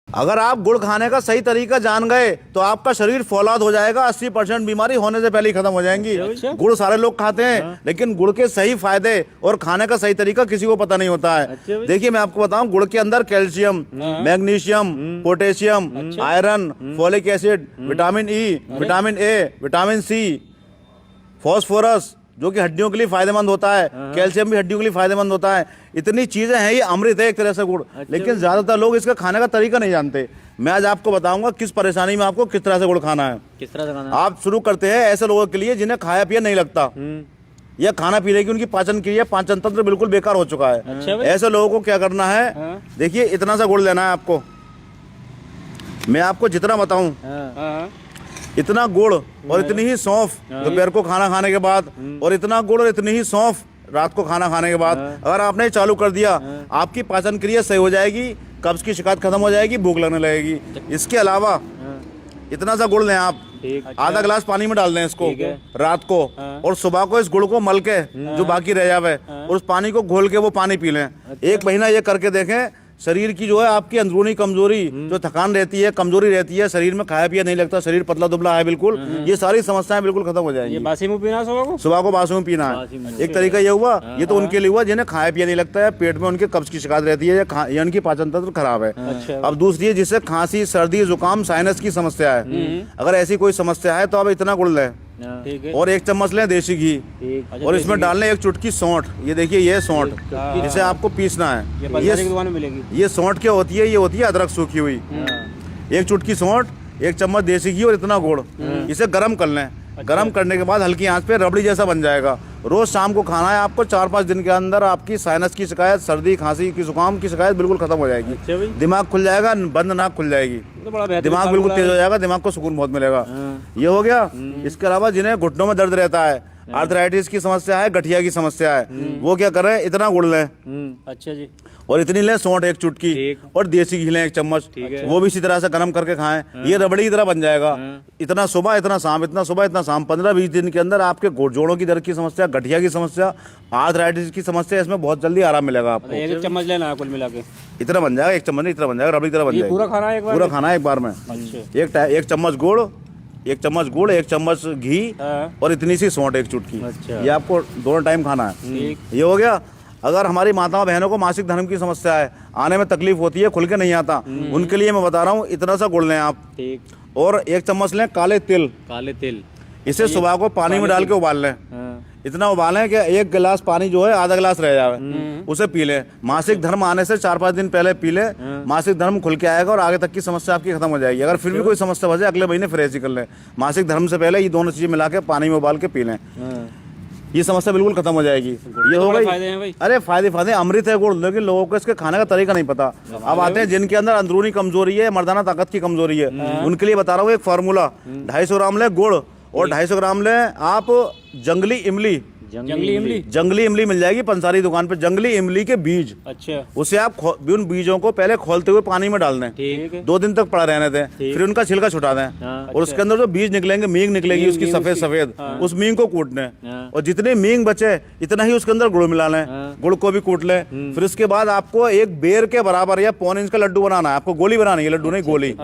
अगर आप गुड़ खाने का सही तरीका जान गए तो आपका शरीर फौलाद हो जाएगा। 80% बीमारी होने से पहले ही खत्म हो जाएंगी। गुड़ सारे लोग खाते हैं लेकिन गुड़ के सही फायदे और खाने का सही तरीका किसी को पता नहीं होता है। देखिए मैं आपको बताऊं, गुड़ के अंदर calcium, magnesium, potassium, iron, folic acid, vitamin E, vitamin A, vitamin C, phosphorus जो कि हड्डियों के लिए फायदेमंद होता है, कैल्शियम भी हड्डियों के लिए फायदेमंद होता है। इतनी चीजें हैं, ये अमृत है एक तरह से गुड़। लेकिन ज्यादातर लोग इसका खाने का तरीका नहीं जानते। मैं आज आपको बताऊंगा किस परेशानी में आपको किस तरह से गुड़ खाना है। किस तरह से खाना है? आप शुरू करते हैं ऐसे लोगों के लिए जिन्हें खाया पिया नहीं लगता या खाना पीने की उनकी पाचन क्रिया, पाचन तंत्र बिल्कुल बेकार हो चुका है। ऐसे लोगों को क्या करना है, देखिए इतना सा गुड़ लेना है आपको। मैं आपको जितना बताऊं इतना गुड़ और इतनी ही सौंफ दोपहर को खाना खाने के बाद, और इतना गुड़ और इतनी ही सौंफ रात को खाना खाने के बाद अगर आपने ये चालू कर दिया, आपकी पाचन क्रिया सही हो जाएगी, कब्ज की शिकायत खत्म हो जाएगी, भूख लगने लगेगी। इसके अलावा इतना सा गुड़ लें आप, आधा गिलास पानी में डाल दें इसको रात को, और सुबह को इस गुड़ को मल के जो बाकी रह जावे और उस पानी को घोल के वो पानी पी लें। 1 महीना ये करके देखें, शरीर की जो है आपकी अंदरूनी कमजोरी, जो थकान रहती है, कमजोरी रहती है, शरीर में खाया पिया नहीं लगता, शरीर पतला दुबला है बिल्कुल, ये सारी समस्याएं बिल्कुल खत्म हो जाएंगी। ये बासी मुंह पीना सुबह को बासी मुंह पीना है। एक तरीका ये हुआ, ये तो उनके लिए हुआ जिन्हें खाया पिया नहीं लगता है, पेट में उनके कब्ज की शिकायत रहती है या उनकी पाचन तंत्र खराब है। अब दूसरी है जिससे खांसी, सर्दी, जुकाम, साइनस की समस्या है। अगर ऐसी कोई समस्या है तो आप इतना गुड़ लें और 1 चम्मच लें देसी घी, और इसमें डालने 1 चुटकी सौंठ। ये देखिए ये सौंठ, इसे आपको पीसना है। ये सौंठ क्या होती है, ये होती है अदरक सूखी हुई। 1 चुटकी सौंठ, 1 चम्मच देसी घी और इतना गुड़, इसे गर्म कर लें। गर्म करने के बाद हल्की आंच पे रबड़ी जैसा बन जाएगा। रोज शाम को खाना है आपको। 4-5 दिन के अंदर आपकी साइनस की शिकायत, सर्दी, खांसी की, जुकाम की शिकायत बिल्कुल खत्म हो जाएगी। दिमाग खुल जाएगा, बंद नाक खुल जाएगी, दिमाग बिल्कुल तेज हो जाएगा, दिमाग को सुकून बहुत मिलेगा। ये हो गया। इसके अलावा जिन्हें घुटनों में दर्द रहता है, आर्थराइटिस की समस्या है, गठिया की समस्या है, वो क्या कर रहे हैं, इतना गुड़ लें। अच्छा जी। और इतनी लें सौंठ 1 चुटकी, और देसी घी लें 1 चम्मच, वो भी इसी तरह से गर्म करके खाएं। ये रबड़ी की तरह बन जाएगा। इतना सुबह इतना शाम, इतना सुबह इतना शाम। 15-20 दिन के अंदर आपके जोड़ों की दर्द की समस्या, गठिया की समस्या, आर्थराइटिस की समस्या, इसमें बहुत जल्दी आराम मिलेगा आपको। 1 चम्मच लेना है कुल मिला के, इतना बन जाएगा। 1 चम्मच नहीं, इतना बन जाएगा, रबड़ी की तरह बन जाएगा। पूरा खाना है एक बार में। 1 चम्मच गुड़, 1 चम्मच गुड़, 1 चम्मच घी और इतनी सी सौंठ 1 चुटकी। ये आपको दोनों टाइम खाना है। ये हो गया। अगर हमारी माताओं बहनों को मासिक धर्म की समस्या है, आने में तकलीफ होती है, खुल के नहीं आता, उनके लिए मैं बता रहा हूँ इतना सा गुड़ लें आप, और 1 चम्मच लें काले तिल। इसे सुबह को पानी में डाल के उबाल लें। इतना उबालें कि 1 गिलास पानी जो है आधा गिलास रह जाए, उसे पी लें। मासिक धर्म आने से 4-5 दिन पहले पी लें, मासिक धर्म खुल के आएगा और आगे तक की समस्या आपकी खत्म हो जाएगी। अगर फिर भी कोई समस्या बचे, अगले महीने फिर ऐसी कर लें। मासिक धर्म से पहले ये दोनों चीजें मिला के पानी में उबाल के पी लें, ये समस्या बिल्कुल खत्म हो जाएगी। ये हो गई। अरे फायदे अमृत है गुड़, लेकिन लोगों को इसके खाने का तरीका नहीं पता। अब आते हैं जिनके अंदर अंदरूनी कमजोरी है, मर्दाना ताकत की कमजोरी है, उनके लिए बता रहा हूँ एक फार्मूला। 250 ग्राम ले गुड़ और 250 ग्राम ले आप जंगली इमली। जंगली इमली मिल जाएगी पंसारी दुकान पे। जंगली इमली के बीज, अच्छा, उसे आप उन बीजों को पहले खोलते हुए पानी में डाल दें, 2 दिन तक पड़ा रहने दें, फिर उनका छिलका छुटा दें, और उसके अंदर जो बीज निकलेंगे, मींग निकलेगी उसकी सफेद, उस मींग को कूट लें, और जितने मींग बचे इतना ही उसके अंदर गुड़ मिला लें, गुड़ को भी कूट लें। फिर उसके बाद आपको 1 बेर के बराबर या 1.25 इंच का लड्डू बनाना है। आपको गोली बनानी है, लड्डू नहीं गोली।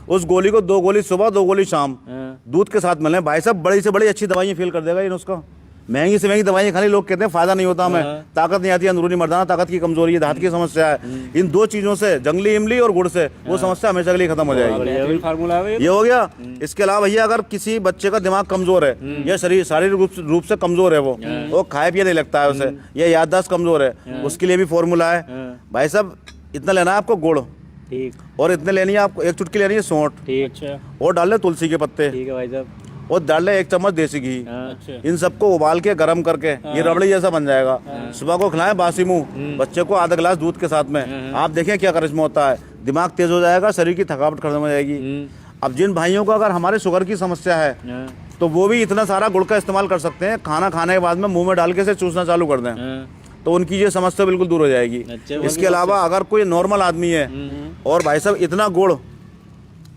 उस गोली को 2 गोली सुबह, 2 गोली शाम दूध के साथ मिलें। भाई साहब बड़ी से बड़ी अच्छी दवाइयाँ फील कर देगा ये नुस्खा। महंगी से महंगी दवाइयाँ खाली लोग कहते हैं फायदा नहीं होता हमें, ताकत नहीं आती, अंदरूनी मर्दाना ताकत की कमजोरी है, दांत की समस्या है, इन 2 चीजों से, जंगली इमली और गुड़ से, वो समस्या हमेशा के लिए खत्म हो जाएगी। ये हो गया। इसके अलावा भैया अगर किसी बच्चे का दिमाग कमजोर है या शरीर शारीरिक रूप से कमजोर है, वो खाया पिया नहीं लगता है उसे, या याददाश्त कमजोर है, उसके लिए भी फॉर्मूला है। भाई साहब इतना लेना है आपको गुड़, और इतने लेनी है आपको 1 चुटकी लेनी है सौंठ, और डाल ले तुलसी के पत्ते, और डाल ले 1 चम्मच देसी घी। इन सबको उबाल के गर्म करके ये रबड़ी जैसा बन जाएगा। सुबह को खिलाएं बासी मुंह बच्चे को, आधा गिलास दूध के साथ में। आप देखें क्या करिश्मा होता है, दिमाग तेज हो जाएगा, शरीर की थकावट खत्म हो जाएगी। अब जिन भाइयों को अगर हमारे शुगर की समस्या है तो वो भी इतना सारा गुड़ का इस्तेमाल कर सकते हैं। खाना खाने के बाद में मुंह में डाल के से चूसना चालू कर दें तो उनकी ये समस्या बिल्कुल दूर हो जाएगी। इसके अलावा अगर कोई नॉर्मल आदमी है और भाई साहब इतना गुड़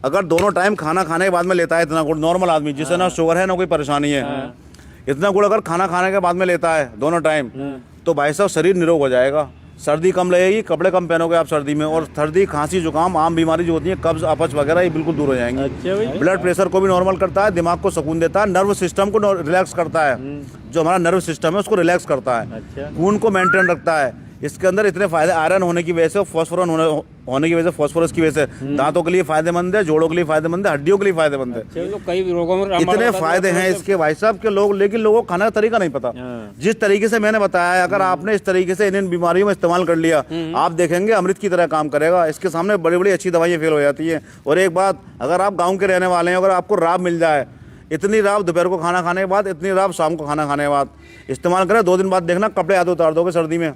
अगर दोनों टाइम खाना खाने के बाद में लेता है, इतना गुड़, नॉर्मल आदमी जिसे ना शुगर है ना कोई परेशानी है, इतना गुड़ अगर खाना खाने के बाद में लेता है दोनों टाइम, तो भाई साहब शरीर निरोग हो जाएगा। सर्दी कम लगेगी, कपड़े कम पहनोगे आप सर्दी में, और सर्दी खांसी जुकाम आम बीमारी जो होती है कब्ज अपच वगैरह ये बिल्कुल दूर हो जाएंगी। अच्छा भाई। ब्लड प्रेशर को भी नॉर्मल करता है, दिमाग को सुकून देता है, नर्व सिस्टम को रिलैक्स करता है, जो हमारा नर्व सिस्टम है उसको रिलैक्स करता है, अच्छा। खून को मेंटेन रखता है। इसके अंदर इतने फायदे आयरन होने की वजह से, फॉस्फोरस होने की वजह से, फॉस्फोरस की वजह से दांतों के लिए फायदेमंद है, जोड़ों के लिए फायदेमंद है, हड्डियों के लिए फायदेमंद है। तो कई रोगों में इतने फायदे हैं इसके भाई साहब के लोग, लेकिन लोगों को खाने का तरीका नहीं पता। जिस तरीके से मैंने बताया है, अगर आपने इस तरीके से इन बीमारियों में इस्तेमाल कर लिया, आप देखेंगे अमृत की तरह काम करेगा। इसके सामने बड़ी बड़ी अच्छी दवाइयाँ फेल हो जाती हैं। और एक बात, अगर आप गाँव के रहने वाले हैं, अगर आपको राब मिल जाए, इतनी राब दोपहर को खाना खाने के बाद, इतनी राब शाम को खाना खाने के बाद इस्तेमाल करें, 2 दिन बाद देखना कपड़े आधे उतार दोगे सर्दी में।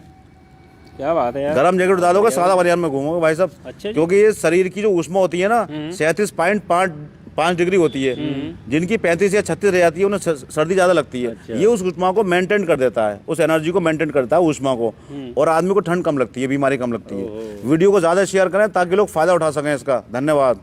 क्या बात है यार। गरम जैकेट उतार दोगे, सादा बाजार में घूमोगे भाई साहब। अच्छा जी। क्योंकि ये शरीर की जो ऊष्मा होती है ना 37.5 डिग्री होती है, जिनकी 35 या 36 रह जाती है उन्हें सर्दी ज़्यादा लगती है। अच्छा। ये उस ऊष्मा को मेंटेन कर देता है, उस एनर्जी को मेंटेन करता है ऊष्मा को, और आदमी को ठंड कम लगती है, बीमारी कम लगती है। वीडियो को ज़्यादा शेयर करें ताकि लोग फ़ायदा उठा सकें इसका। धन्यवाद।